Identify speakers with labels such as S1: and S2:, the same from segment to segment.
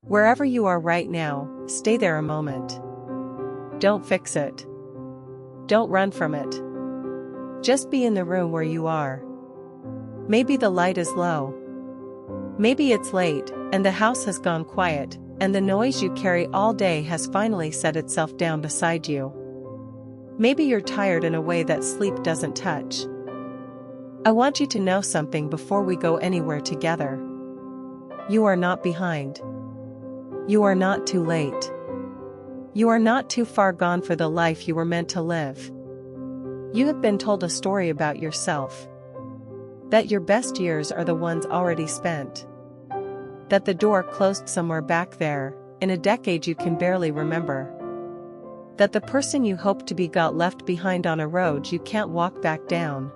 S1: Wherever you are right now, stay there a moment. Don't fix it. Don't run from it. Just be in the room where you are. Maybe the light is low. Maybe it's late, and the house has gone quiet, and the noise you carry all day has finally set itself down beside you. Maybe you're tired in a way that sleep doesn't touch. I want you to know something before we go anywhere together. You are not behind. You are not too late. You are not too far gone for the life you were meant to live. You have been told a story about yourself. That your best years are the ones already spent. That the door closed somewhere back there, in a decade you can barely remember. That the person you hoped to be got left behind on a road you can't walk back down.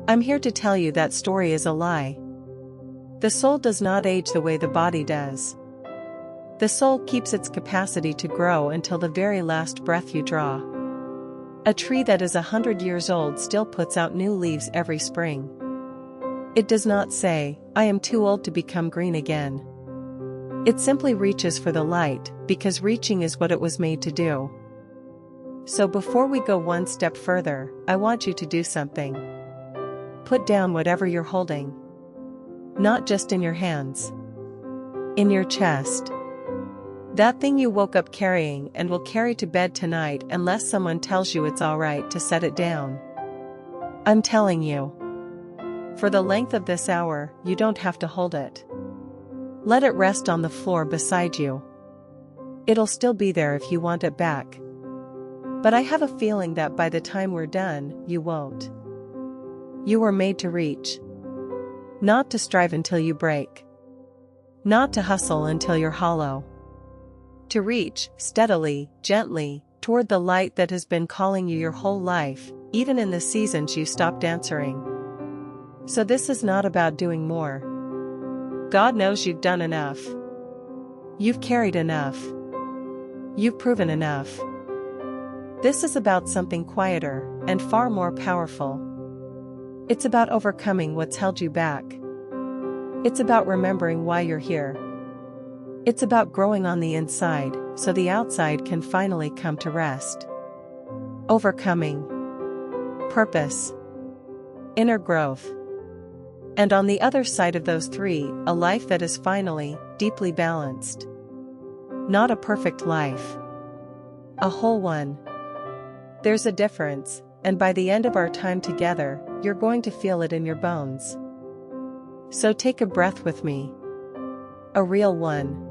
S1: I'm here to tell you that story is a lie. The soul does not age the way the body does. The soul keeps its capacity to grow until the very last breath you draw. A tree that is 100 years old still puts out new leaves every spring. It does not say, "I am too old to become green again." It simply reaches for the light, because reaching is what it was made to do. So before we go one step further, I want you to do something. Put down whatever you're holding. Not just in your hands. In your chest. That thing you woke up carrying and will carry to bed tonight unless someone tells you it's alright to set it down. I'm telling you. For the length of this hour, you don't have to hold it. Let it rest on the floor beside you. It'll still be there if you want it back. But I have a feeling that by the time we're done, you won't. You were made to reach. Not to strive until you break. Not to hustle until you're hollow. To reach, steadily, gently, toward the light that has been calling you your whole life, even in the seasons you stopped answering. So this is not about doing more. God knows you've done enough. You've carried enough. You've proven enough. This is about something quieter, and far more powerful. It's about overcoming what's held you back. It's about remembering why you're here. It's about growing on the inside, so the outside can finally come to rest. Overcoming. Purpose. Inner growth. And on the other side of those three, a life that is finally, deeply balanced. Not a perfect life. A whole one. There's a difference, and by the end of our time together, you're going to feel it in your bones. So take a breath with me. A real one.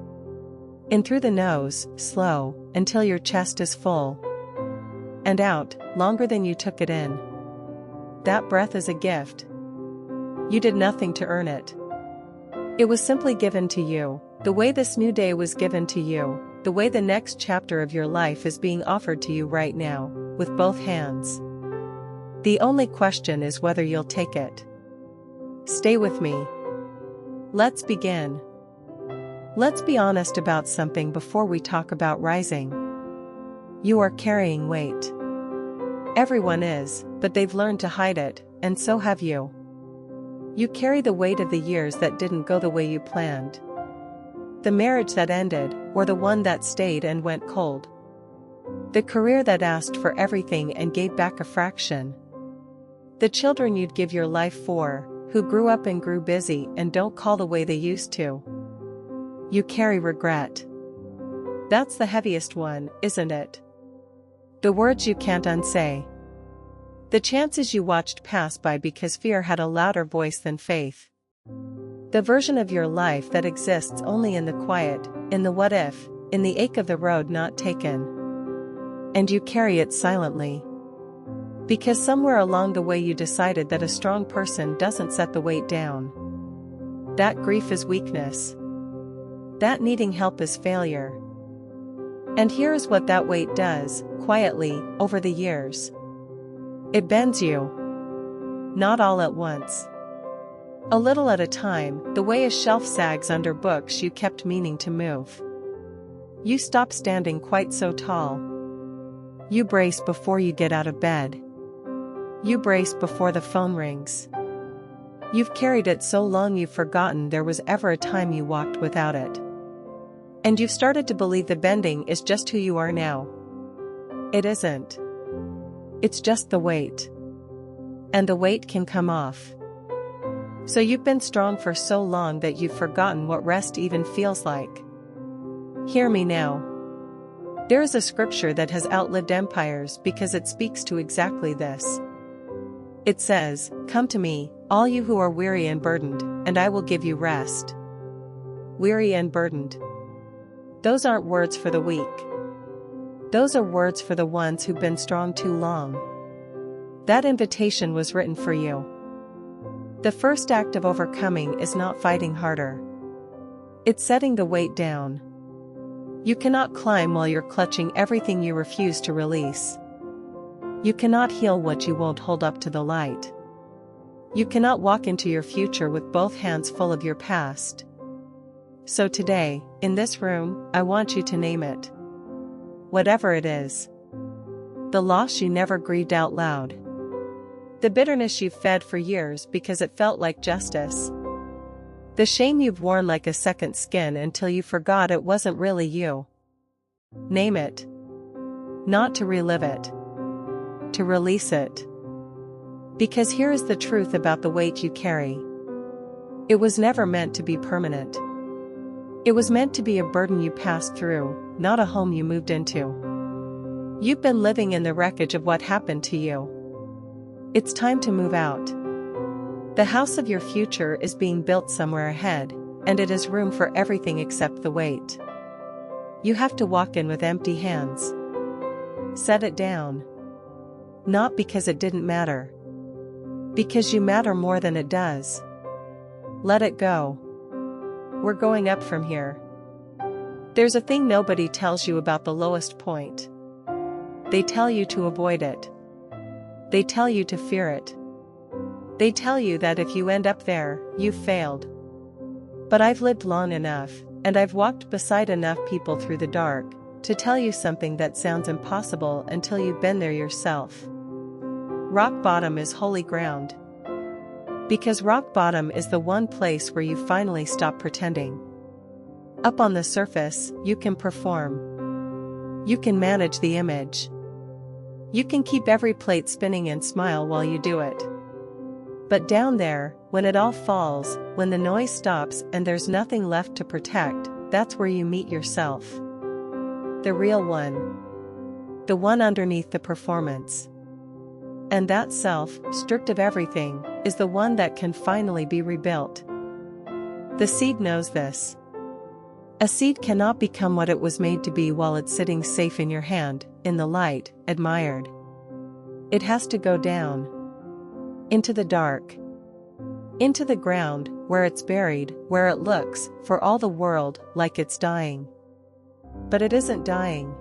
S1: In through the nose, slow, until your chest is full. And out, longer than you took it in. That breath is a gift. You did nothing to earn it. It was simply given to you, the way this new day was given to you, the way the next chapter of your life is being offered to you right now, with both hands. The only question is whether you'll take it. Stay with me. Let's begin. Let's be honest about something before we talk about rising. You are carrying weight. Everyone is, but they've learned to hide it, and so have you. You carry the weight of the years that didn't go the way you planned. The marriage that ended, or the one that stayed and went cold. The career that asked for everything and gave back a fraction. The children you'd give your life for, who grew up and grew busy and don't call the way they used to. You carry regret. That's the heaviest one, isn't it? The words you can't unsay. The chances you watched pass by because fear had a louder voice than faith. The version of your life that exists only in the quiet, in the what if, in the ache of the road not taken. And you carry it silently. Because somewhere along the way you decided that a strong person doesn't set the weight down. That grief is weakness. That needing help is failure. And here is what that weight does, quietly, over the years. It bends you. Not all at once. A little at a time, the way a shelf sags under books you kept meaning to move. You stop standing quite so tall. You brace before you get out of bed. You brace before the phone rings. You've carried it so long you've forgotten there was ever a time you walked without it. And you've started to believe the bending is just who you are now. It isn't. It's just the weight. And the weight can come off. So you've been strong for so long that you've forgotten what rest even feels like. Hear me now. There is a scripture that has outlived empires because it speaks to exactly this. It says, "Come to me, all you who are weary and burdened, and I will give you rest." Weary and burdened. Those aren't words for the weak. Those are words for the ones who've been strong too long. That invitation was written for you. The first act of overcoming is not fighting harder. It's setting the weight down. You cannot climb while you're clutching everything you refuse to release. You cannot heal what you won't hold up to the light. You cannot walk into your future with both hands full of your past. So today, in this room, I want you to name it. Whatever it is. The loss you never grieved out loud. The bitterness you've fed for years because it felt like justice. The shame you've worn like a second skin until you forgot it wasn't really you. Name it. Not to relive it. To release it. Because here is the truth about the weight you carry. It was never meant to be permanent. It was meant to be a burden you passed through, not a home you moved into. You've been living in the wreckage of what happened to you. It's time to move out. The house of your future is being built somewhere ahead, and it has room for everything except the weight. You have to walk in with empty hands. Set it down. Not because it didn't matter. Because you matter more than it does. Let it go. We're going up from here. There's a thing nobody tells you about the lowest point. They tell you to avoid it. They tell you to fear it. They tell you that if you end up there, you've failed. But I've lived long enough, and I've walked beside enough people through the dark, to tell you something that sounds impossible until you've been there yourself. Rock bottom is holy ground. Because rock bottom is the one place where you finally stop pretending. Up on the surface, you can perform. You can manage the image. You can keep every plate spinning and smile while you do it. But down there, when it all falls, when the noise stops and there's nothing left to protect, that's where you meet yourself. The real one. The one underneath the performance. And that self, stripped of everything, is the one that can finally be rebuilt. The seed knows this. A seed cannot become what it was made to be while it's sitting safe in your hand, in the light, admired. It has to go down. Into the dark. Into the ground, where it's buried, where it looks, for all the world, like it's dying. But it isn't dying.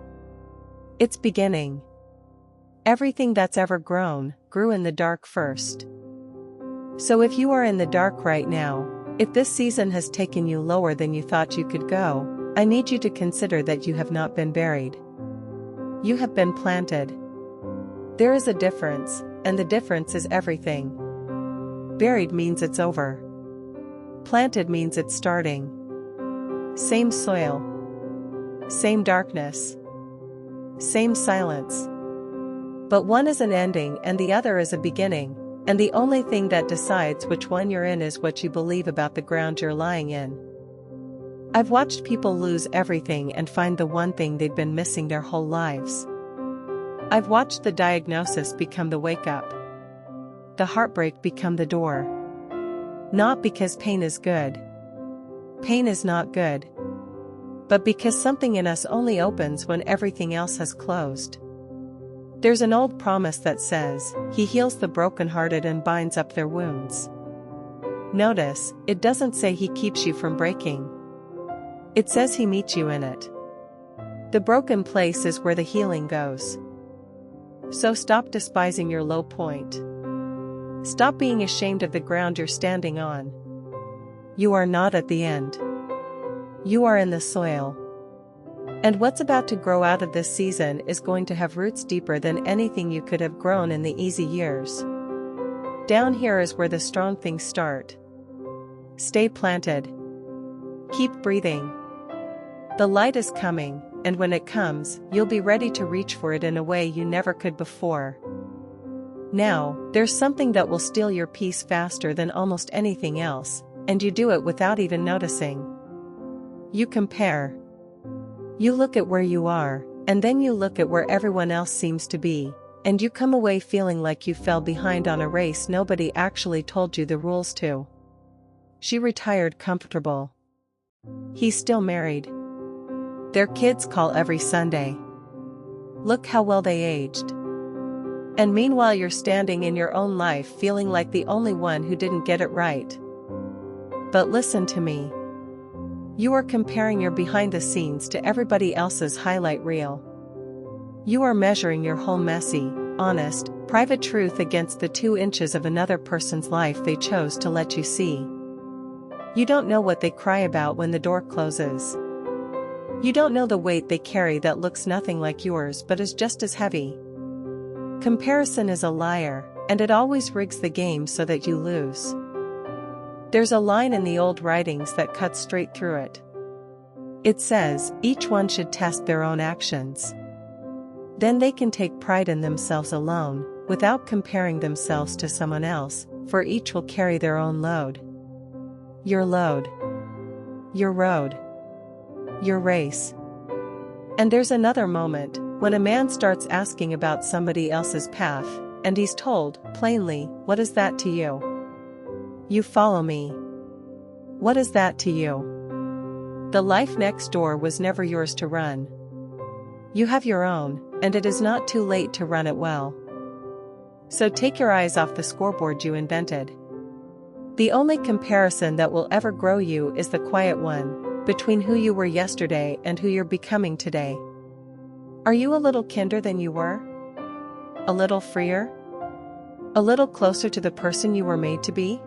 S1: It's beginning. Everything that's ever grown, grew in the dark first. So if you are in the dark right now, if this season has taken you lower than you thought you could go, I need you to consider that you have not been buried. You have been planted. There is a difference, and the difference is everything. Buried means it's over. Planted means it's starting. Same soil. Same darkness. Same silence. But one is an ending and the other is a beginning, and the only thing that decides which one you're in is what you believe about the ground you're lying in. I've watched people lose everything and find the one thing they'd been missing their whole lives. I've watched the diagnosis become the wake-up. The heartbreak become the door. Not because pain is good. Pain is not good. But because something in us only opens when everything else has closed. There's an old promise that says, He heals the brokenhearted and binds up their wounds. Notice, it doesn't say He keeps you from breaking. It says He meets you in it. The broken place is where the healing goes. So stop despising your low point. Stop being ashamed of the ground you're standing on. You are not at the end. You are in the soil. And what's about to grow out of this season is going to have roots deeper than anything you could have grown in the easy years. Down here is where the strong things start. Stay planted. Keep breathing. The light is coming, and when it comes, you'll be ready to reach for it in a way you never could before. Now, there's something that will steal your peace faster than almost anything else, and you do it without even noticing. You compare. You look at where you are, and then you look at where everyone else seems to be, and you come away feeling like you fell behind on a race nobody actually told you the rules to. She retired comfortable. He's still married. Their kids call every Sunday. Look how well they aged. And meanwhile you're standing in your own life feeling like the only one who didn't get it right. But listen to me. You are comparing your behind the scenes to everybody else's highlight reel. You are measuring your whole messy, honest, private truth against the 2 inches of another person's life they chose to let you see. You don't know what they cry about when the door closes. You don't know the weight they carry that looks nothing like yours but is just as heavy. Comparison is a liar, and it always rigs the game so that you lose. There's a line in the old writings that cuts straight through it. It says, each one should test their own actions. Then they can take pride in themselves alone, without comparing themselves to someone else, for each will carry their own load. Your load. Your road. Your race. And there's another moment, when a man starts asking about somebody else's path, and he's told, plainly, what is that to you? You follow me. What is that to you? The life next door was never yours to run. You have your own, and it is not too late to run it well. So take your eyes off the scoreboard you invented. The only comparison that will ever grow you is the quiet one, between who you were yesterday and who you're becoming today. Are you a little kinder than you were? A little freer? A little closer to the person you were made to be?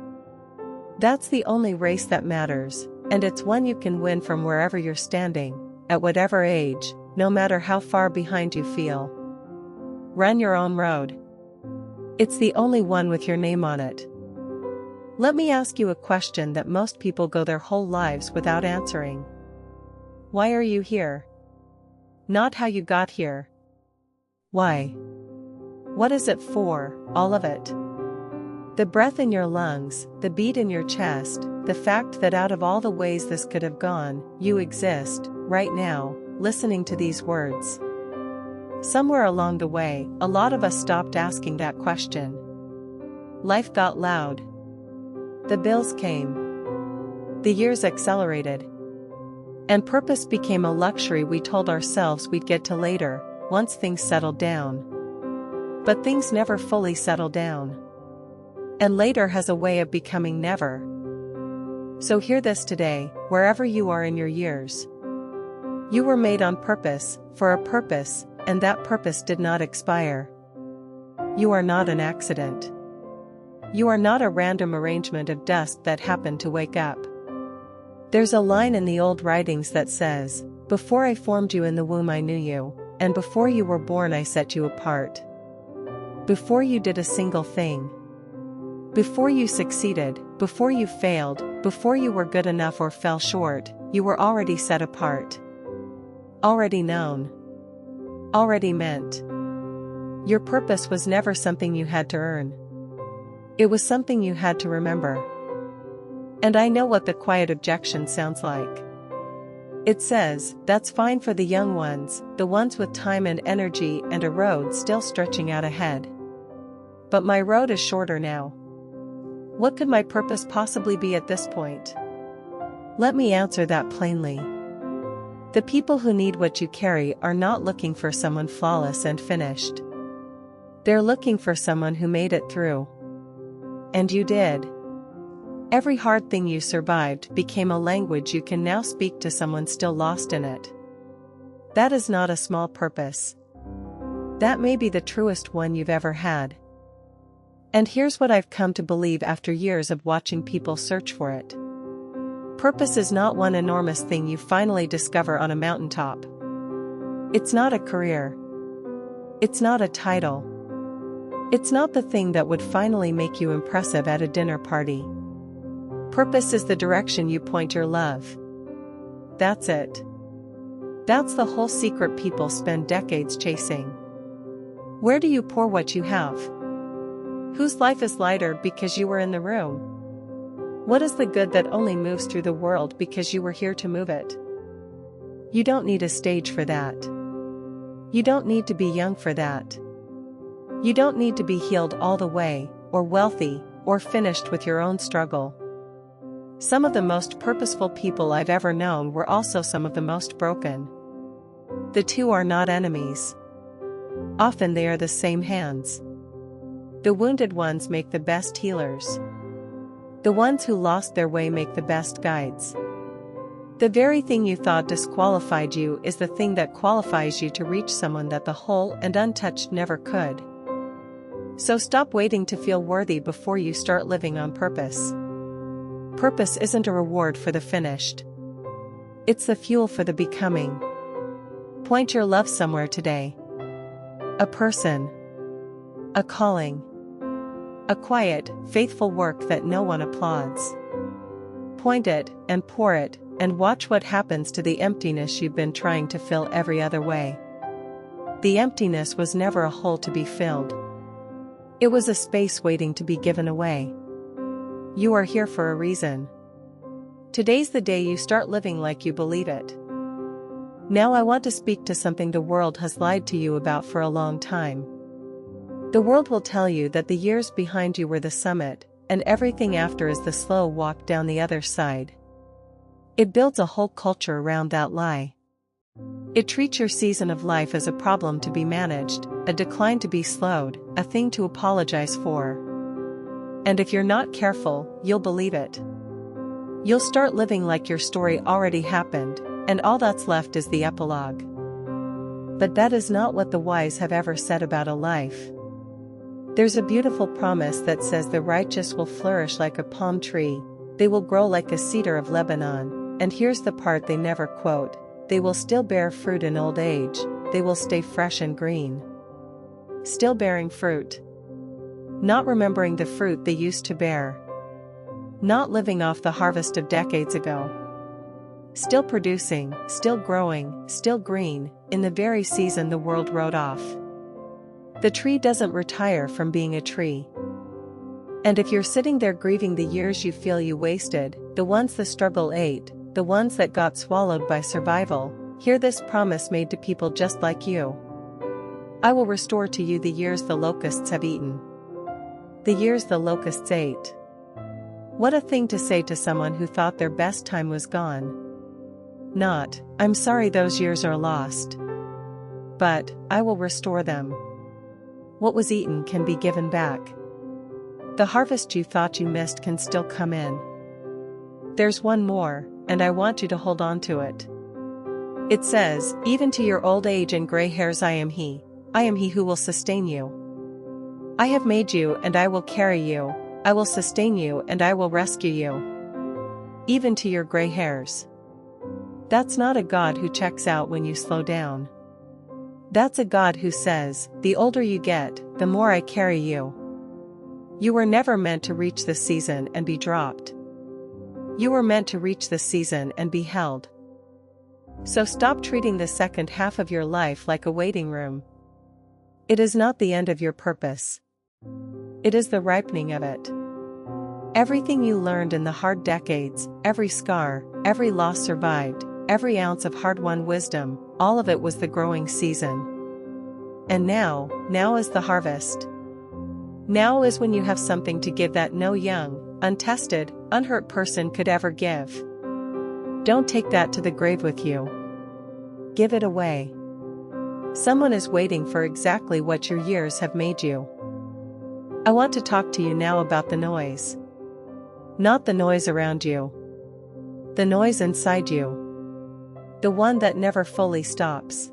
S1: That's the only race that matters, and it's one you can win from wherever you're standing, at whatever age, no matter how far behind you feel. Run your own road. It's the only one with your name on it. Let me ask you a question that most people go their whole lives without answering. Why are you here? Not how you got here. Why? What is it for, all of it? The breath in your lungs, the beat in your chest, the fact that out of all the ways this could have gone, you exist, right now, listening to these words. Somewhere along the way, a lot of us stopped asking that question. Life got loud. The bills came. The years accelerated. And purpose became a luxury we told ourselves we'd get to later, once things settled down. But things never fully settle down. And later has a way of becoming never. So hear this today, wherever you are in your years. You were made on purpose, for a purpose, and that purpose did not expire. You are not an accident. You are not a random arrangement of dust that happened to wake up. There's a line in the old writings that says, before I formed you in the womb I knew you, and before you were born I set you apart. Before you did a single thing. Before you succeeded, before you failed, before you were good enough or fell short, you were already set apart. Already known. Already meant. Your purpose was never something you had to earn. It was something you had to remember. And I know what the quiet objection sounds like. It says, that's fine for the young ones, the ones with time and energy and a road still stretching out ahead. But my road is shorter now. What could my purpose possibly be at this point? Let me answer that plainly. The people who need what you carry are not looking for someone flawless and finished. They're looking for someone who made it through. And you did. Every hard thing you survived became a language you can now speak to someone still lost in it. That is not a small purpose. That may be the truest one you've ever had. And here's what I've come to believe after years of watching people search for it. Purpose is not one enormous thing you finally discover on a mountaintop. It's not a career. It's not a title. It's not the thing that would finally make you impressive at a dinner party. Purpose is the direction you point your love. That's it. That's the whole secret people spend decades chasing. Where do you pour what you have? Whose life is lighter because you were in the room? What is the good that only moves through the world because you were here to move it? You don't need a stage for that. You don't need to be young for that. You don't need to be healed all the way, or wealthy, or finished with your own struggle. Some of the most purposeful people I've ever known were also some of the most broken. The two are not enemies. Often they are the same hands. The wounded ones make the best healers. The ones who lost their way make the best guides. The very thing you thought disqualified you is the thing that qualifies you to reach someone that the whole and untouched never could. So stop waiting to feel worthy before you start living on purpose. Purpose isn't a reward for the finished. It's the fuel for the becoming. Point your love somewhere today. A person. A calling. A quiet, faithful work that no one applauds. Point it, and pour it, and watch what happens to the emptiness you've been trying to fill every other way. The emptiness was never a hole to be filled. It was a space waiting to be given away. You are here for a reason. Today's the day you start living like you believe it. Now I want to speak to something the world has lied to you about for a long time. The world will tell you that the years behind you were the summit, and everything after is the slow walk down the other side. It builds a whole culture around that lie. It treats your season of life as a problem to be managed, a decline to be slowed, a thing to apologize for. And if you're not careful, you'll believe it. You'll start living like your story already happened, and all that's left is the epilogue. But that is not what the wise have ever said about a life. There's a beautiful promise that says the righteous will flourish like a palm tree, they will grow like a cedar of Lebanon, and here's the part they never quote, they will still bear fruit in old age, they will stay fresh and green. Still bearing fruit. Not remembering the fruit they used to bear. Not living off the harvest of decades ago. Still producing, still growing, still green, in the very season the world wrote off. The tree doesn't retire from being a tree. And if you're sitting there grieving the years you feel you wasted, the ones the struggle ate, the ones that got swallowed by survival, hear this promise made to people just like you. I will restore to you the years the locusts have eaten. The years the locusts ate. What a thing to say to someone who thought their best time was gone. Not, I'm sorry those years are lost. But, I will restore them. What was eaten can be given back. The harvest you thought you missed can still come in. There's one more, and I want you to hold on to it. It says, even to your old age and gray hairs I am he who will sustain you. I have made you and I will carry you, I will sustain you and I will rescue you. Even to your gray hairs. That's not a God who checks out when you slow down. That's a God who says, the older you get, the more I carry you. You were never meant to reach this season and be dropped. You were meant to reach this season and be held. So stop treating the second half of your life like a waiting room. It is not the end of your purpose. It is the ripening of it. Everything you learned in the hard decades, every scar, every loss survived, every ounce of hard-won wisdom, all of it was the growing season. And now is the harvest. Now is when you have something to give that no young, untested, unhurt person could ever give. Don't take that to the grave with you. Give it away. Someone is waiting for exactly what your years have made you. I want to talk to you now about the noise. Not the noise around you. The noise inside you. The one that never fully stops.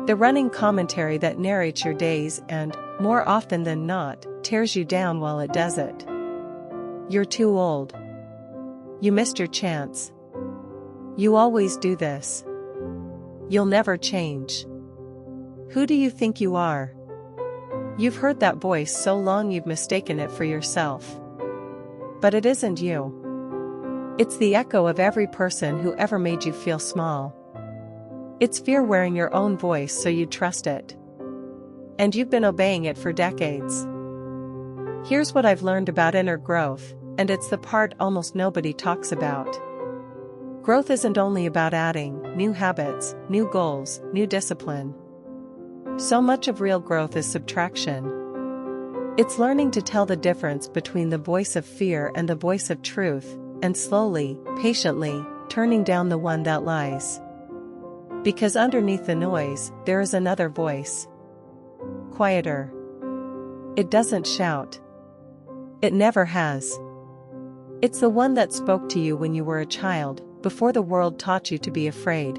S1: The running commentary that narrates your days and, more often than not, tears you down while it does it. You're too old. You missed your chance. You always do this. You'll never change. Who do you think you are? You've heard that voice so long you've mistaken it for yourself. But it isn't you. It's the echo of every person who ever made you feel small. It's fear wearing your own voice so you trust it. And you've been obeying it for decades. Here's what I've learned about inner growth, and it's the part almost nobody talks about. Growth isn't only about adding new habits, new goals, new discipline. So much of real growth is subtraction. It's learning to tell the difference between the voice of fear and the voice of truth, and slowly, patiently, turning down the one that lies. Because underneath the noise, there is another voice. Quieter. It doesn't shout. It never has. It's the one that spoke to you when you were a child, before the world taught you to be afraid.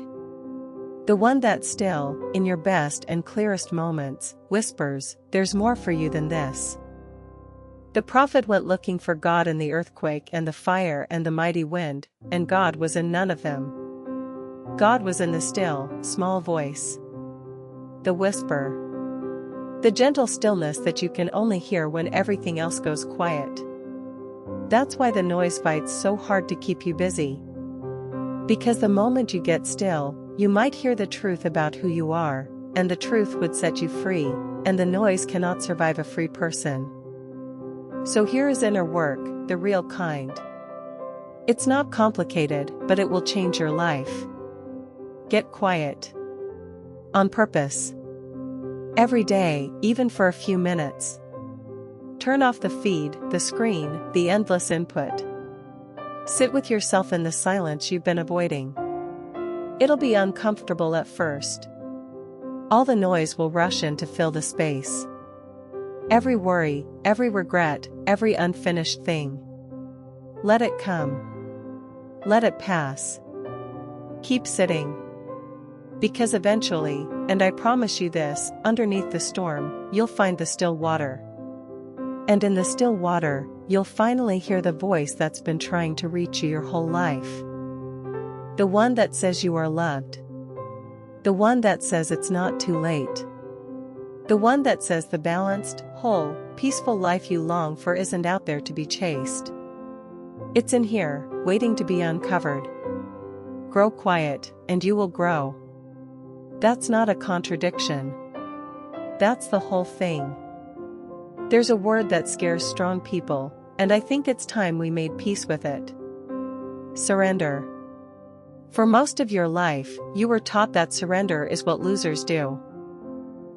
S1: The one that still, in your best and clearest moments, whispers, "There's more for you than this." The prophet went looking for God in the earthquake and the fire and the mighty wind, and God was in none of them. God was in the still, small voice. The whisper. The gentle stillness that you can only hear when everything else goes quiet. That's why the noise fights so hard to keep you busy. Because the moment you get still, you might hear the truth about who you are, and the truth would set you free, and the noise cannot survive a free person. So here is inner work, the real kind. It's not complicated, but it will change your life. Get quiet. On purpose. Every day, even for a few minutes. Turn off the feed, the screen, the endless input. Sit with yourself in the silence you've been avoiding. It'll be uncomfortable at first. All the noise will rush in to fill the space. Every worry, every regret, every unfinished thing. Let it come. Let it pass. Keep sitting. Because eventually, and I promise you this, underneath the storm, you'll find the still water. And in the still water, you'll finally hear the voice that's been trying to reach you your whole life. The one that says you are loved. The one that says it's not too late. The one that says the balanced, whole, peaceful life you long for isn't out there to be chased. It's in here, waiting to be uncovered. Grow quiet, and you will grow. That's not a contradiction. That's the whole thing. There's a word that scares strong people, and I think it's time we made peace with it. Surrender. For most of your life, you were taught that surrender is what losers do.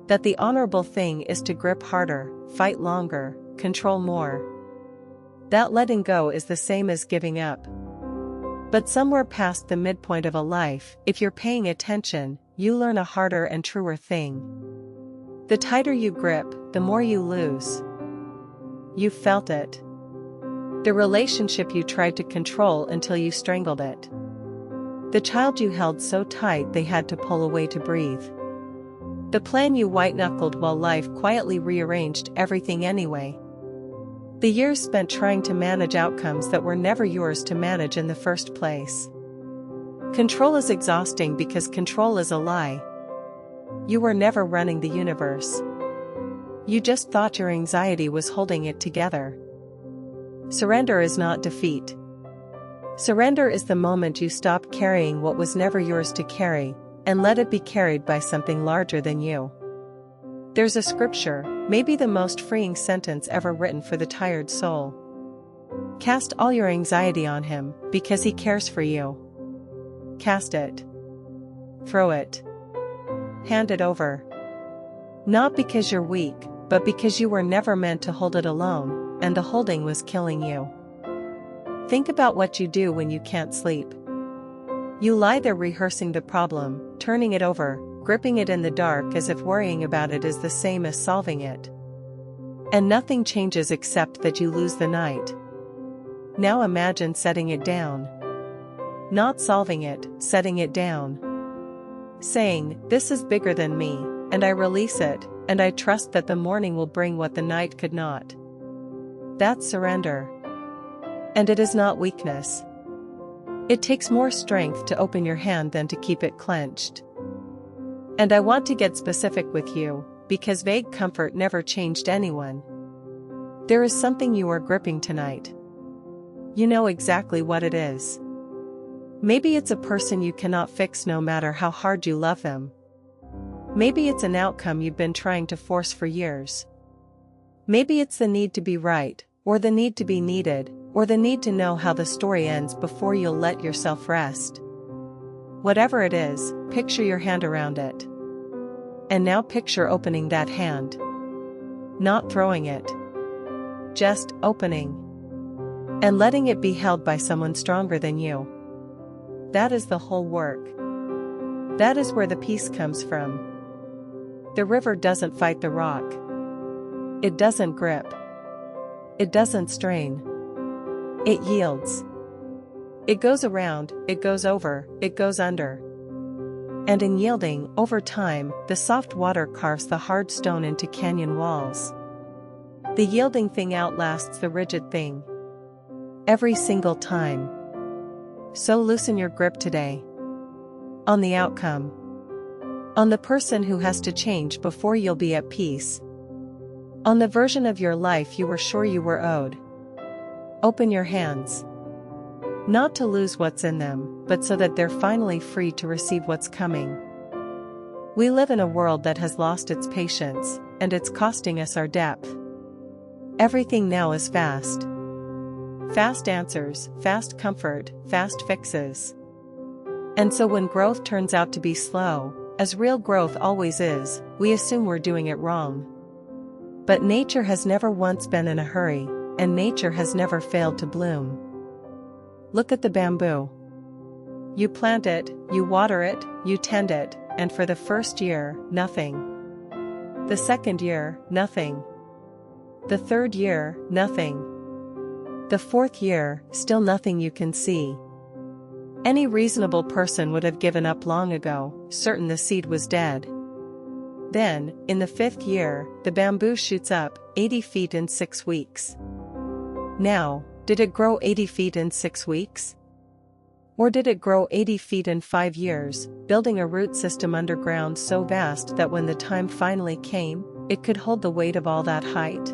S1: That the honorable thing is to grip harder, fight longer, control more. That letting go is the same as giving up. But somewhere past the midpoint of a life, if you're paying attention, you learn a harder and truer thing. The tighter you grip, the more you lose. You felt it. The relationship you tried to control until you strangled it. The child you held so tight they had to pull away to breathe. The plan you white-knuckled while life quietly rearranged everything anyway. The years spent trying to manage outcomes that were never yours to manage in the first place. Control is exhausting because control is a lie. You were never running the universe. You just thought your anxiety was holding it together. Surrender is not defeat. Surrender is the moment you stop carrying what was never yours to carry, and let it be carried by something larger than you. There's a scripture, maybe the most freeing sentence ever written for the tired soul. Cast all your anxiety on him, because he cares for you. Cast it. Throw it. Hand it over. Not because you're weak, but because you were never meant to hold it alone, and the holding was killing you. Think about what you do when you can't sleep. You lie there rehearsing the problem, turning it over, gripping it in the dark as if worrying about it is the same as solving it. And nothing changes except that you lose the night. Now imagine setting it down. Not solving it, setting it down. Saying, "This is bigger than me," and I release it, and I trust that the morning will bring what the night could not. That's surrender. And it is not weakness. It takes more strength to open your hand than to keep it clenched. And I want to get specific with you, because vague comfort never changed anyone. There is something you are gripping tonight. You know exactly what it is. Maybe it's a person you cannot fix no matter how hard you love them. Maybe it's an outcome you've been trying to force for years. Maybe it's the need to be right, or the need to be needed, or the need to know how the story ends before you'll let yourself rest. Whatever it is, picture your hand around it. And now picture opening that hand. Not throwing it. Just opening. And letting it be held by someone stronger than you. That is the whole work. That is where the peace comes from. The river doesn't fight the rock. It doesn't grip. It doesn't strain. It yields. It goes around, it goes over, it goes under. And in yielding, over time, the soft water carves the hard stone into canyon walls. The yielding thing outlasts the rigid thing. Every single time. So loosen your grip today. On the outcome. On the person who has to change before you'll be at peace. On the version of your life you were sure you were owed. Open your hands. Not to lose what's in them, but so that they're finally free to receive what's coming. We live in a world that has lost its patience, and it's costing us our depth. Everything now is fast. Fast answers, fast comfort, fast fixes. And so when growth turns out to be slow, as real growth always is, we assume we're doing it wrong. But nature has never once been in a hurry, and nature has never failed to bloom. Look at the bamboo. You plant it, you water it, you tend it, and for the first year, nothing. The second year, nothing. The third year, nothing. The fourth year, still nothing you can see. Any reasonable person would have given up long ago, certain the seed was dead. Then, in the fifth year, the bamboo shoots up, 80 feet in 6 weeks. Now, did it grow 80 feet in 6 weeks? Or did it grow 80 feet in 5 years, building a root system underground so vast that when the time finally came, it could hold the weight of all that height?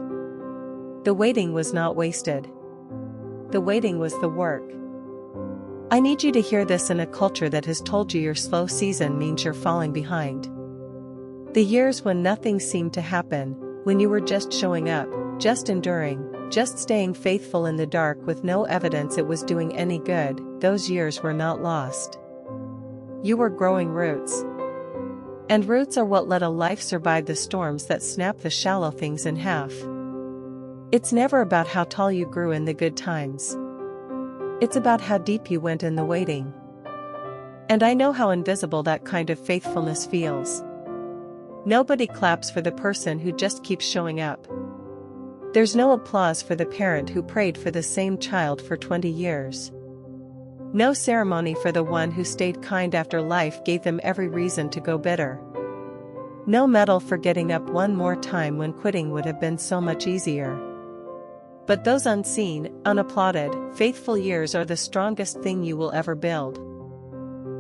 S1: The waiting was not wasted. The waiting was the work. I need you to hear this in a culture that has told you your slow season means you're falling behind. The years when nothing seemed to happen, when you were just showing up, just enduring, just staying faithful in the dark with no evidence it was doing any good, those years were not lost. You were growing roots. And roots are what let a life survive the storms that snap the shallow things in half. It's never about how tall you grew in the good times. It's about how deep you went in the waiting. And I know how invisible that kind of faithfulness feels. Nobody claps for the person who just keeps showing up. There's no applause for the parent who prayed for the same child for 20 years. No ceremony for the one who stayed kind after life gave them every reason to go bitter. No medal for getting up one more time when quitting would have been so much easier. But those unseen, unapplauded, faithful years are the strongest thing you will ever build.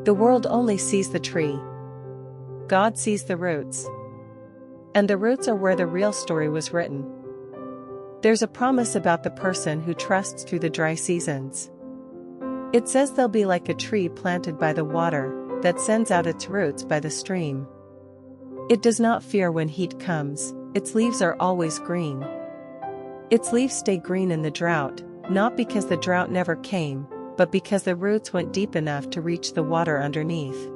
S1: The world only sees the tree. God sees the roots. And the roots are where the real story was written. There's a promise about the person who trusts through the dry seasons. It says they'll be like a tree planted by the water, that sends out its roots by the stream. It does not fear when heat comes, its leaves are always green. Its leaves stay green in the drought, not because the drought never came, but because the roots went deep enough to reach the water underneath.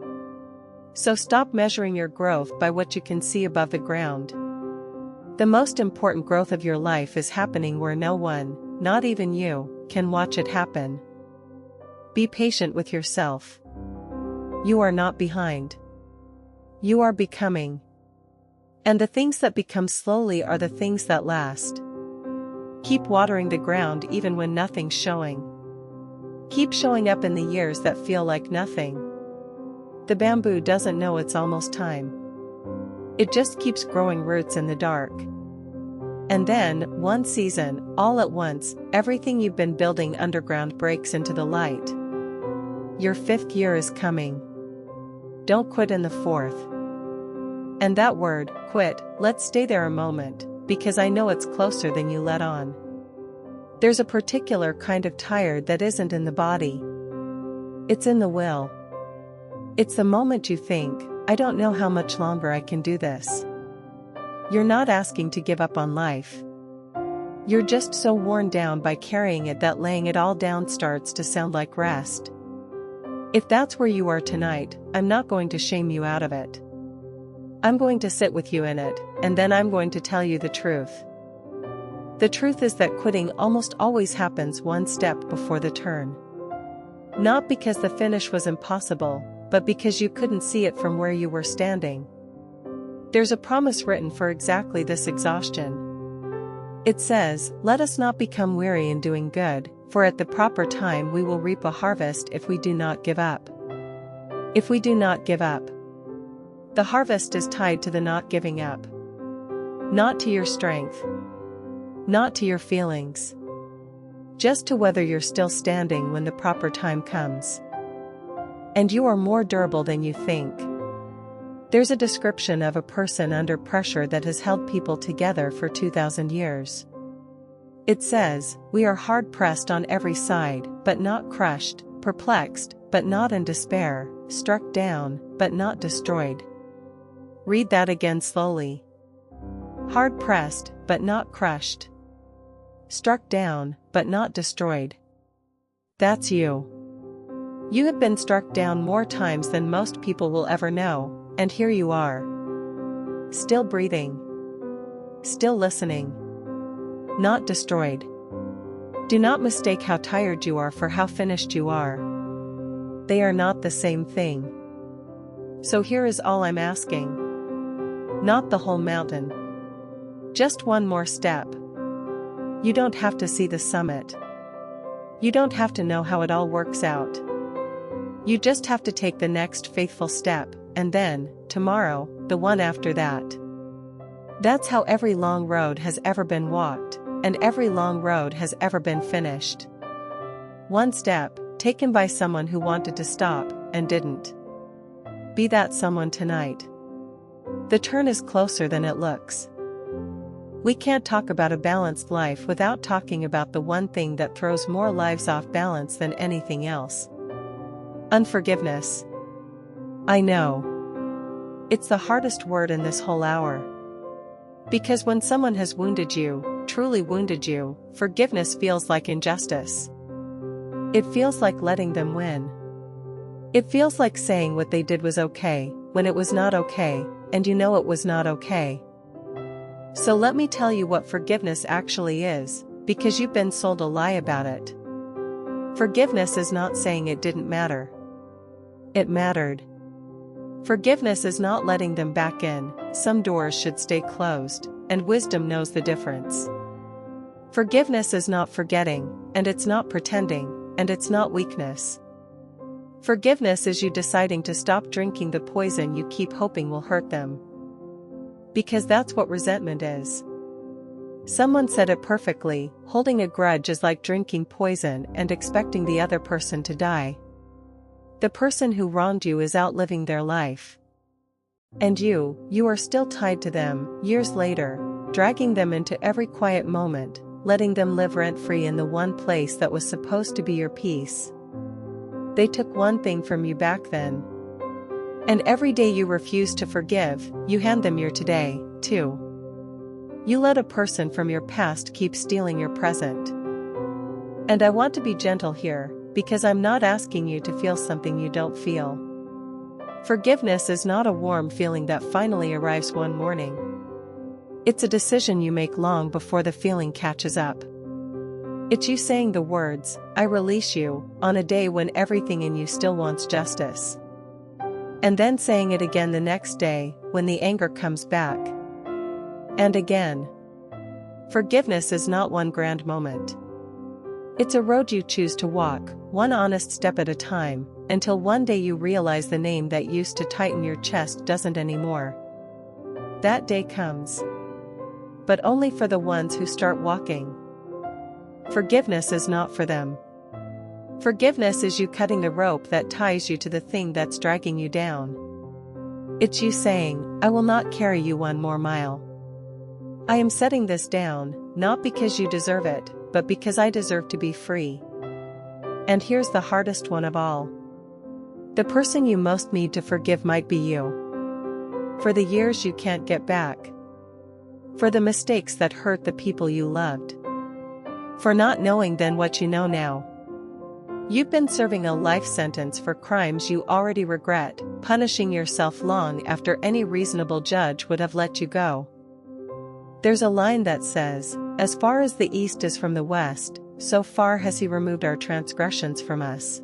S1: So stop measuring your growth by what you can see above the ground. The most important growth of your life is happening where no one, not even you, can watch it happen. Be patient with yourself. You are not behind. You are becoming. And the things that become slowly are the things that last. Keep watering the ground even when nothing's showing. Keep showing up in the years that feel like nothing. The bamboo doesn't know it's almost time. It just keeps growing roots in the dark. And then, one season, all at once, everything you've been building underground breaks into the light. Your 5th year is coming. Don't quit in the 4th. And that word, quit, let's stay there a moment, because I know it's closer than you let on. There's a particular kind of tired that isn't in the body. It's in the will. It's the moment you think, I don't know how much longer I can do this. You're not asking to give up on life. You're just so worn down by carrying it that laying it all down starts to sound like rest. If that's where you are tonight, I'm not going to shame you out of it. I'm going to sit with you in it, and then I'm going to tell you the truth. The truth is that quitting almost always happens one step before the turn. Not because the finish was impossible, but because you couldn't see it from where you were standing. There's a promise written for exactly this exhaustion. It says, "Let us not become weary in doing good, for at the proper time we will reap a harvest if we do not give up." If we do not give up. The harvest is tied to the not giving up. Not to your strength. Not to your feelings. Just to whether you're still standing when the proper time comes. And you are more durable than you think. There's a description of a person under pressure that has held people together for 2,000 years. It says, "We are hard-pressed on every side, but not crushed, perplexed, but not in despair, struck down, but not destroyed." Read that again slowly. Hard-pressed, but not crushed. Struck down, but not destroyed. That's you. You have been struck down more times than most people will ever know, and here you are. Still breathing. Still listening. Not destroyed. Do not mistake how tired you are for how finished you are. They are not the same thing. So here is all I'm asking. Not the whole mountain. Just one more step. You don't have to see the summit. You don't have to know how it all works out. You just have to take the next faithful step, and then, tomorrow, the one after that. That's how every long road has ever been walked, and every long road has ever been finished. One step, taken by someone who wanted to stop, and didn't. Be that someone tonight. The turn is closer than it looks. We can't talk about a balanced life without talking about the one thing that throws more lives off balance than anything else. Unforgiveness. I know. It's the hardest word in this whole hour. Because when someone has wounded you, truly wounded you, forgiveness feels like injustice. It feels like letting them win. It feels like saying what they did was okay, when it was not okay, and you know it was not okay. So let me tell you what forgiveness actually is, because you've been sold a lie about it. Forgiveness is not saying it didn't matter. It mattered. Forgiveness is not letting them back in, some doors should stay closed, and wisdom knows the difference. Forgiveness is not forgetting, and it's not pretending, and it's not weakness. Forgiveness is you deciding to stop drinking the poison you keep hoping will hurt them. Because that's what resentment is. Someone said it perfectly, holding a grudge is like drinking poison and expecting the other person to die. The person who wronged you is outliving their life. And you are still tied to them, years later, dragging them into every quiet moment, letting them live rent-free in the one place that was supposed to be your peace. They took one thing from you back then. And every day you refuse to forgive, you hand them your today, too. You let a person from your past keep stealing your present. And I want to be gentle here, because I'm not asking you to feel something you don't feel. Forgiveness is not a warm feeling that finally arrives one morning. It's a decision you make long before the feeling catches up. It's you saying the words, "I release you," on a day when everything in you still wants justice. And then saying it again the next day, when the anger comes back. And again. Forgiveness is not one grand moment. It's a road you choose to walk, one honest step at a time, until one day you realize the name that used to tighten your chest doesn't anymore. That day comes. But only for the ones who start walking. Forgiveness is not for them. Forgiveness is you cutting the rope that ties you to the thing that's dragging you down. It's you saying, "I will not carry you one more mile. I am setting this down, not because you deserve it, but because I deserve to be free." And here's the hardest one of all. The person you most need to forgive might be you. For the years you can't get back. For the mistakes that hurt the people you loved. For not knowing then what you know now. You've been serving a life sentence for crimes you already regret, punishing yourself long after any reasonable judge would have let you go. There's a line that says, "As far as the east is from the west, so far has he removed our transgressions from us."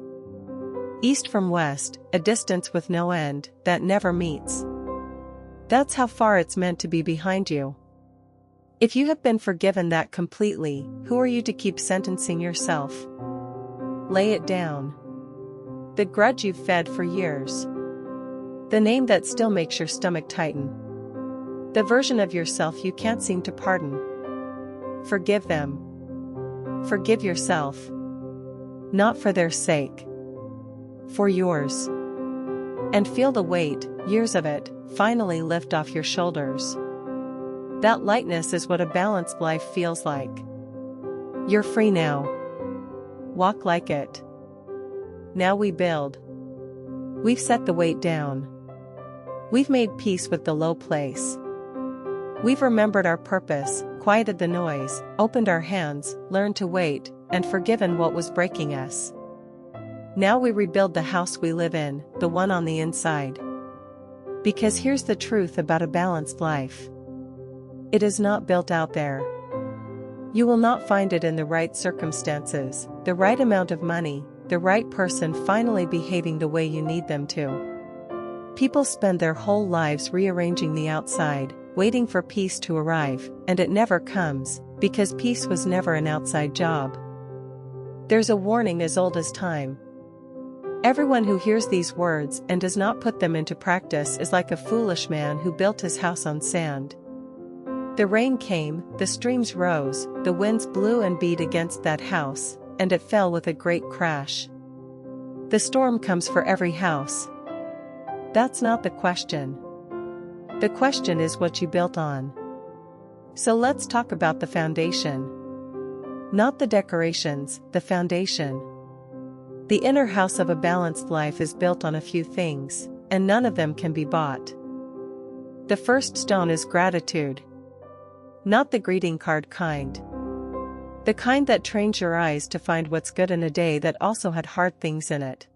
S1: East from west, a distance with no end, that never meets. That's how far it's meant to be behind you. If you have been forgiven that completely, who are you to keep sentencing yourself? Lay it down. The grudge you've fed for years. The name that still makes your stomach tighten. The version of yourself you can't seem to pardon. Forgive them. Forgive yourself. Not for their sake. For yours. And feel the weight, years of it, finally lift off your shoulders. That lightness is what a balanced life feels like. You're free now. Walk like it. Now we build. We've set the weight down. We've made peace with the low place. We've remembered our purpose, quieted the noise, opened our hands, learned to wait, and forgiven what was breaking us. Now we rebuild the house we live in, the one on the inside. Because here's the truth about a balanced life. It is not built out there. You will not find it in the right circumstances, the right amount of money, the right person finally behaving the way you need them to. People spend their whole lives rearranging the outside, waiting for peace to arrive, and it never comes, because peace was never an outside job. There's a warning as old as time. Everyone who hears these words and does not put them into practice is like a foolish man who built his house on sand. The rain came, the streams rose, the winds blew and beat against that house, and it fell with a great crash. The storm comes for every house. That's not the question. The question is what you built on. So let's talk about the foundation. Not the decorations, the foundation. The inner house of a balanced life is built on a few things, and none of them can be bought. The first stone is gratitude. Not the greeting card kind. The kind that trains your eyes to find what's good in a day that also had hard things in it.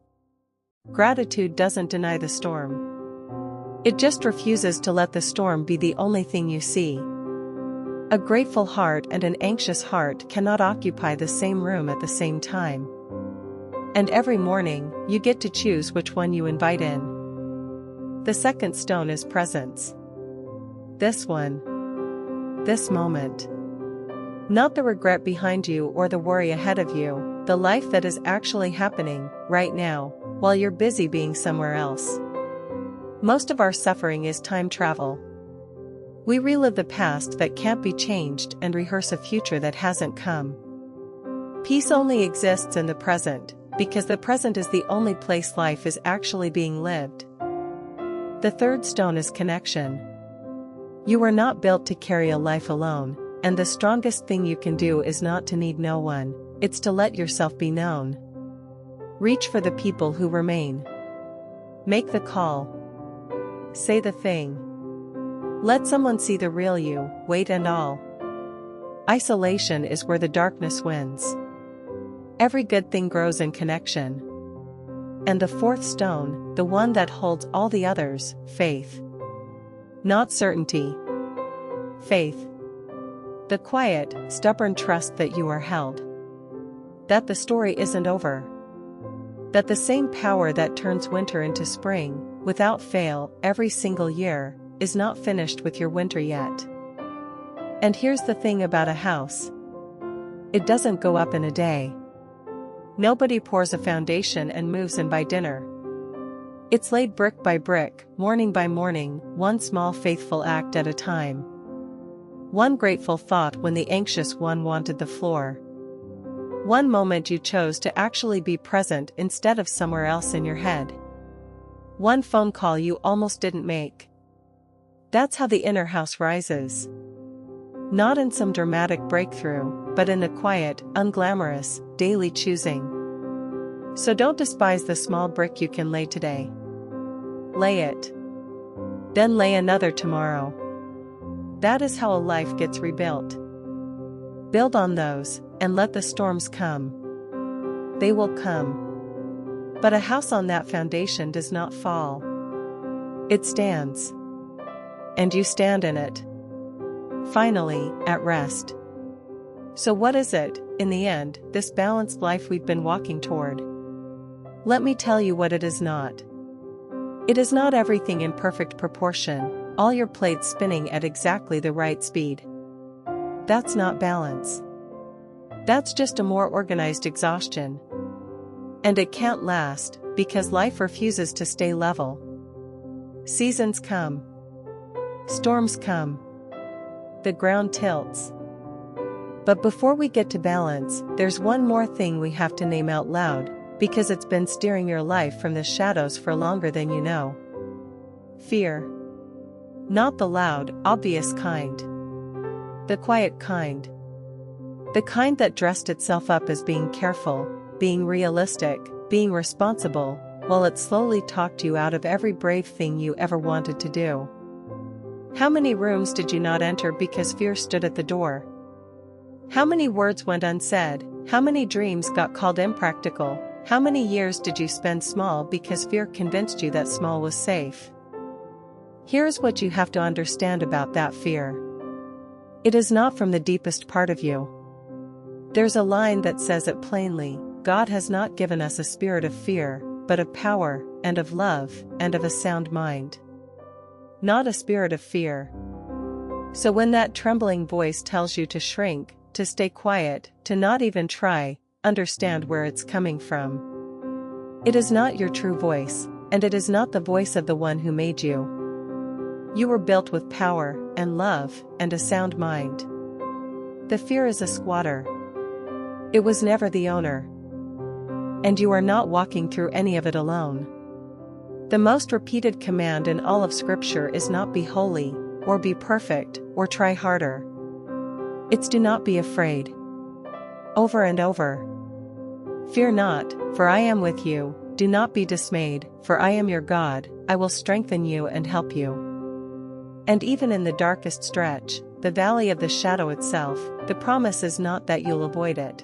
S1: Gratitude doesn't deny the storm. It just refuses to let the storm be the only thing you see. A grateful heart and an anxious heart cannot occupy the same room at the same time. And every morning, you get to choose which one you invite in. The second stone is presence. This one. This moment. Not the regret behind you or the worry ahead of you, the life that is actually happening, right now, while you're busy being somewhere else. Most of our suffering is time travel. We relive the past that can't be changed and rehearse a future that hasn't come. Peace only exists in the present, because the present is the only place life is actually being lived. The third stone is connection. You were not built to carry a life alone, and the strongest thing you can do is not to need no one, it's to let yourself be known. Reach for the people who remain. Make the call. Say the thing. Let someone see the real you, weight and all. Isolation is where the darkness wins. Every good thing grows in connection. And the fourth stone, the one that holds all the others, faith. Not certainty. Faith. The quiet, stubborn trust that you are held. That the story isn't over. That the same power that turns winter into spring, without fail, every single year, is not finished with your winter yet. And here's the thing about a house. It doesn't go up in a day. Nobody pours a foundation and moves in by dinner. It's laid brick by brick, morning by morning, one small faithful act at a time. One grateful thought when the anxious one wanted the floor. One moment you chose to actually be present instead of somewhere else in your head. One phone call you almost didn't make. That's how the inner house rises. Not in some dramatic breakthrough, but in the quiet, unglamorous, daily choosing. So don't despise the small brick you can lay today. Lay it. Then lay another tomorrow. That is how a life gets rebuilt. Build on those, and let the storms come. They will come. But a house on that foundation does not fall. It stands. And you stand in it. Finally, at rest. So what is it, in the end, this balanced life we've been walking toward? Let me tell you what it is not. It is not everything in perfect proportion, all your plates spinning at exactly the right speed. That's not balance. That's just a more organized exhaustion. And it can't last, because life refuses to stay level. Seasons come. Storms come. The ground tilts. But before we get to balance, there's one more thing we have to name out loud, because it's been steering your life from the shadows for longer than you know. Fear. Not the loud, obvious kind. The quiet kind. The kind that dressed itself up as being careful, being realistic, being responsible, while it slowly talked you out of every brave thing you ever wanted to do. How many rooms did you not enter because fear stood at the door? How many words went unsaid? How many dreams got called impractical? How many years did you spend small because fear convinced you that small was safe? Here's what you have to understand about that fear. It is not from the deepest part of you. There's a line that says it plainly: God has not given us a spirit of fear, but of power, and of love, and of a sound mind. Not a spirit of fear. So when that trembling voice tells you to shrink, to stay quiet, to not even try, understand where it's coming from. It is not your true voice, and it is not the voice of the one who made you. You were built with power, and love, and a sound mind. The fear is a squatter. It was never the owner. And you are not walking through any of it alone. The most repeated command in all of Scripture is not be holy, or be perfect, or try harder. It's do not be afraid. Over and over. Fear not, for I am with you, do not be dismayed, for I am your God, I will strengthen you and help you. And even in the darkest stretch, the valley of the shadow itself, the promise is not that you'll avoid it.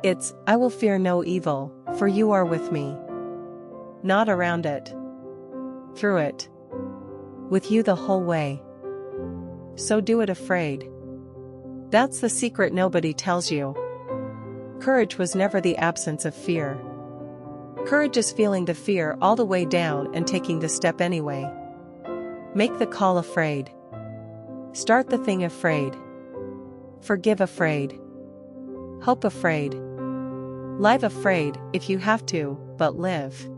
S1: It's, I will fear no evil, for you are with me. Not around it. Through it. With you the whole way. So do it afraid. That's the secret nobody tells you. Courage was never the absence of fear. Courage is feeling the fear all the way down and taking the step anyway. Make the call afraid. Start the thing afraid. Forgive afraid. Hope afraid. Live afraid, if you have to, but live.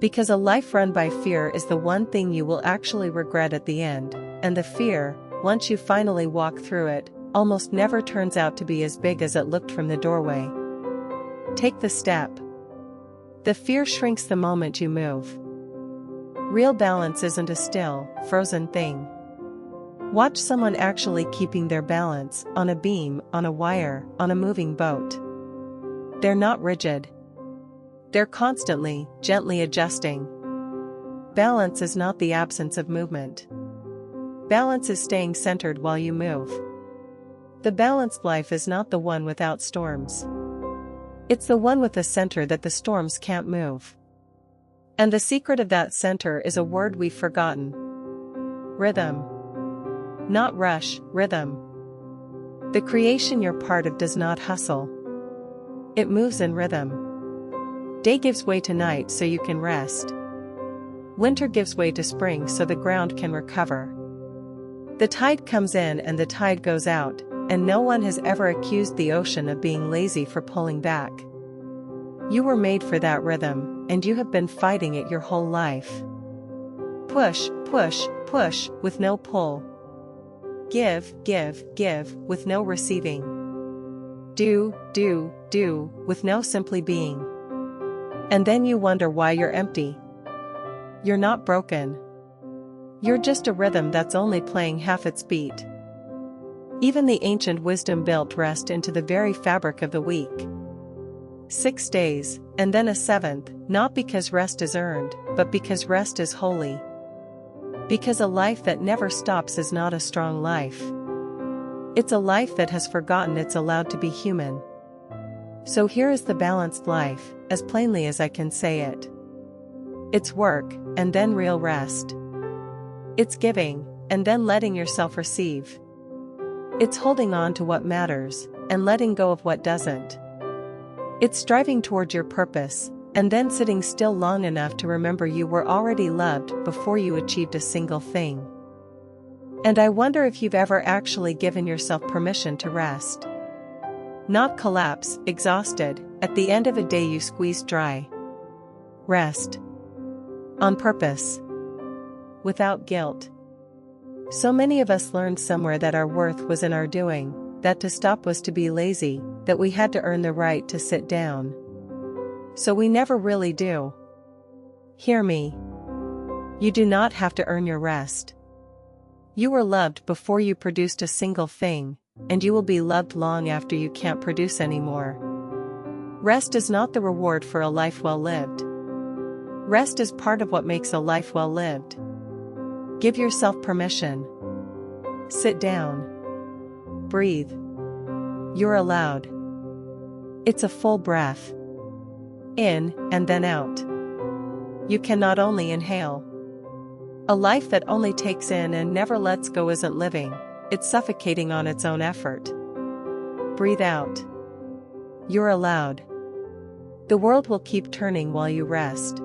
S1: Because a life run by fear is the one thing you will actually regret at the end, and the fear, once you finally walk through it, almost never turns out to be as big as it looked from the doorway. Take the step. The fear shrinks the moment you move. Real balance isn't a still, frozen thing. Watch someone actually keeping their balance, on a beam, on a wire, on a moving boat. They're not rigid. They're constantly, gently adjusting. Balance is not the absence of movement. Balance is staying centered while you move. The balanced life is not the one without storms. It's the one with a center that the storms can't move. And the secret of that center is a word we've forgotten. Rhythm. Not rush, rhythm. The creation you're part of does not hustle. It moves in rhythm. Day gives way to night so you can rest. Winter gives way to spring so the ground can recover. The tide comes in and the tide goes out, and no one has ever accused the ocean of being lazy for pulling back. You were made for that rhythm, and you have been fighting it your whole life. Push, push, push, with no pull. Give, give, give, with no receiving. Do, do, do, with no simply being. And then you wonder why you're empty. You're not broken. You're just a rhythm that's only playing half its beat. Even the ancient wisdom built rest into the very fabric of the week. 6 days, and then a seventh, not because rest is earned, but because rest is holy. Because a life that never stops is not a strong life. It's a life that has forgotten it's allowed to be human. So here is the balanced life, as plainly as I can say it. It's work, and then real rest. It's giving, and then letting yourself receive. It's holding on to what matters, and letting go of what doesn't. It's striving toward your purpose, and then sitting still long enough to remember you were already loved before you achieved a single thing. And I wonder if you've ever actually given yourself permission to rest. Not collapse, exhausted, at the end of a day you squeezed dry. Rest. On purpose. Without guilt. So many of us learned somewhere that our worth was in our doing, that to stop was to be lazy, that we had to earn the right to sit down. So we never really do. Hear me. You do not have to earn your rest. You were loved before you produced a single thing, and you will be loved long after you can't produce anymore. Rest is not the reward for a life well lived. Rest is part of what makes a life well lived. Give yourself permission. Sit down. Breathe. You're allowed. It's a full breath. In, and then out. You can not only inhale. A life that only takes in and never lets go isn't living, it's suffocating on its own effort. Breathe out. You're allowed. The world will keep turning while you rest.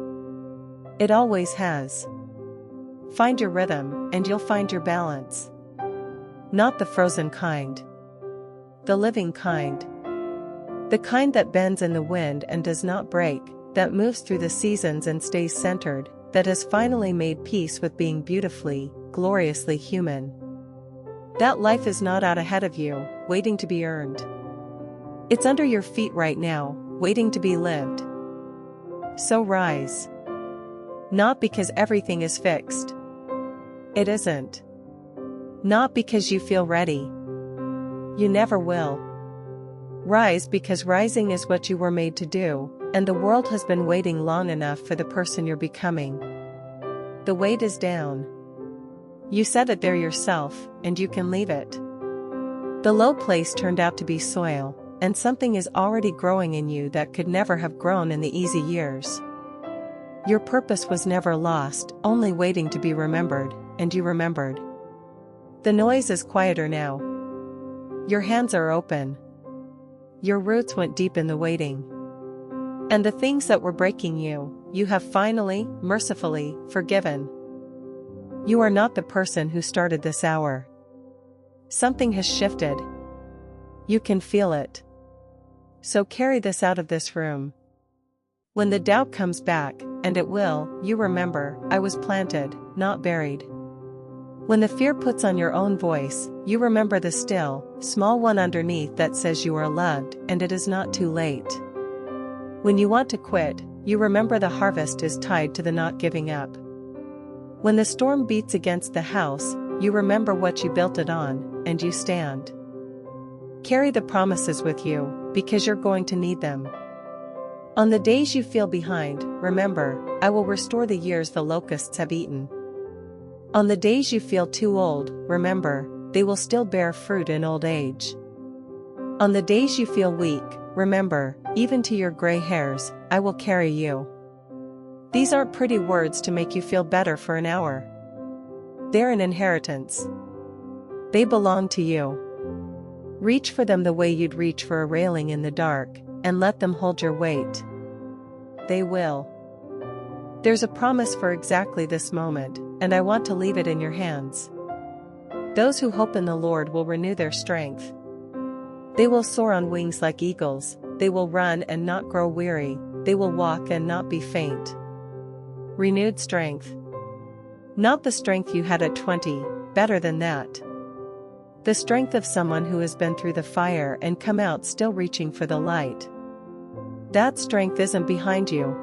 S1: It always has. Find your rhythm, and you'll find your balance. Not the frozen kind. The living kind. The kind that bends in the wind and does not break, that moves through the seasons and stays centered, that has finally made peace with being beautifully, gloriously human. That life is not out ahead of you, waiting to be earned. It's under your feet right now, waiting to be lived. So rise. Not because everything is fixed. It isn't. Not because you feel ready. You never will. Rise because rising is what you were made to do, and the world has been waiting long enough for the person you're becoming. The weight is down. You set it there yourself, and you can leave it. The low place turned out to be soil, and something is already growing in you that could never have grown in the easy years. Your purpose was never lost, only waiting to be remembered, and you remembered. The noise is quieter now. Your hands are open. Your roots went deep in the waiting. And the things that were breaking you, you have finally, mercifully, forgiven. You are not the person who started this hour. Something has shifted. You can feel it. So carry this out of this room. When the doubt comes back, and it will, you remember, I was planted, not buried. When the fear puts on your own voice, you remember the still, small one underneath that says you are loved and it is not too late. When you want to quit, you remember the harvest is tied to the not giving up. When the storm beats against the house, you remember what you built it on, and you stand. Carry the promises with you, because you're going to need them. On the days you feel behind, remember, I will restore the years the locusts have eaten. On the days you feel too old, remember, they will still bear fruit in old age. On the days you feel weak, remember, even to your gray hairs, I will carry you. These aren't pretty words to make you feel better for an hour. They're an inheritance. They belong to you. Reach for them the way you'd reach for a railing in the dark, and let them hold your weight. They will. There's a promise for exactly this moment, and I want to leave it in your hands. Those who hope in the Lord will renew their strength. They will soar on wings like eagles, they will run and not grow weary, they will walk and not be faint. Renewed strength. Not the strength you had at 20, better than that. The strength of someone who has been through the fire and come out still reaching for the light. That strength isn't behind you.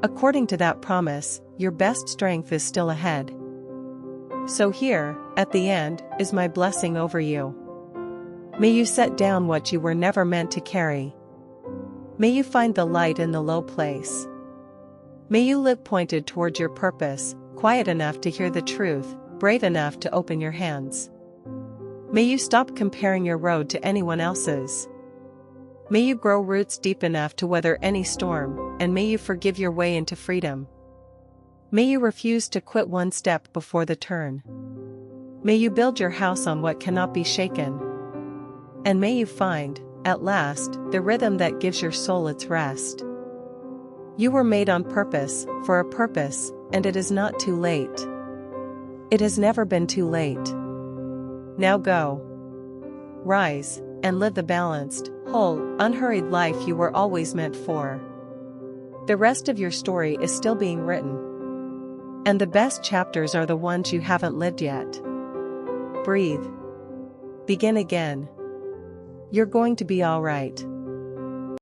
S1: According to that promise, your best strength is still ahead. So here, at the end, is my blessing over you. May you set down what you were never meant to carry. May you find the light in the low place. May you live pointed towards your purpose, quiet enough to hear the truth, brave enough to open your hands. May you stop comparing your road to anyone else's. May you grow roots deep enough to weather any storm, and may you forgive your way into freedom. May you refuse to quit one step before the turn. May you build your house on what cannot be shaken. And may you find, at last, the rhythm that gives your soul its rest. You were made on purpose, for a purpose, and it is not too late. It has never been too late. Now go. Rise, and live the balanced, whole, unhurried life you were always meant for. The rest of your story is still being written. And the best chapters are the ones you haven't lived yet. Breathe. Begin again. You're going to be all right.